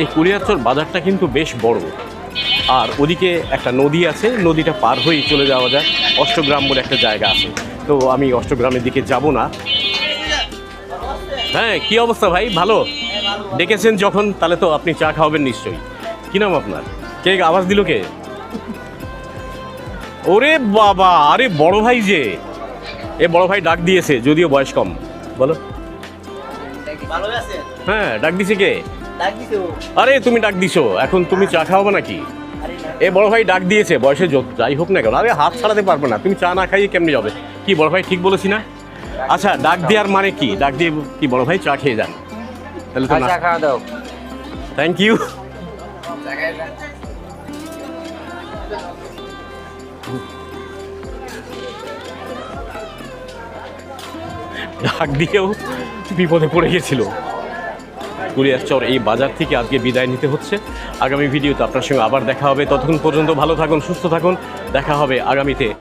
এই কুলিয়ারচর বাজারটা কিন্তু বেশ বড়, আর ওদিকে একটা নদী আছে, নদীটা পার হয়েই চলে যাওয়া যায় অষ্টগ্রাম বলে একটা জায়গা আছে। তো আমি অষ্টগ্রামের দিকে যাব না। হ্যাঁ, কি অবস্থা ভাই? ভালো? ডেকেছেন যখন, তাহলে তো আপনি চা খাওয়াবেন নিশ্চয়ই। কি নাম আপনার? কে আওয়াজ দিল কে? ওরে বাবা, আরে বড় ভাই যে, এ বড় ভাই ডাক দিয়েছে, যদিও বয়স কম। বলো। হ্যাঁ, ডাক দিছে কে? আরে তুমি ডাক দিছো, এখন তুমি চা খাওয়াবে নাকি? এ বড় ভাই ডাক দিয়েছে, বয়সে যাই হোক না কেন, আরে হাত ছাড়াতে পারবে না, তুমি চা না খাইয়ে কেমনি যাবে? কি বড় ভাই, ঠিক বলেছি না? আচ্ছা, ডাক দেওয়ার মানে কি? ডাক দিয়ে কি বড় ভাই চা খেয়ে যান, তাহলে তো না। খাওয়া দাও। Thank you. ডাক দিয়েও বিপদে পড়ে গেছিল। কুলিয়ারচর এই বাজার থেকে আজকে বিদায় নিতে হচ্ছে। আগামী ভিডিওতে আপনার সঙ্গে আবার দেখা হবে। ততক্ষণ পর্যন্ত ভালো থাকুন, সুস্থ থাকুন। দেখা হবে আগামীতে।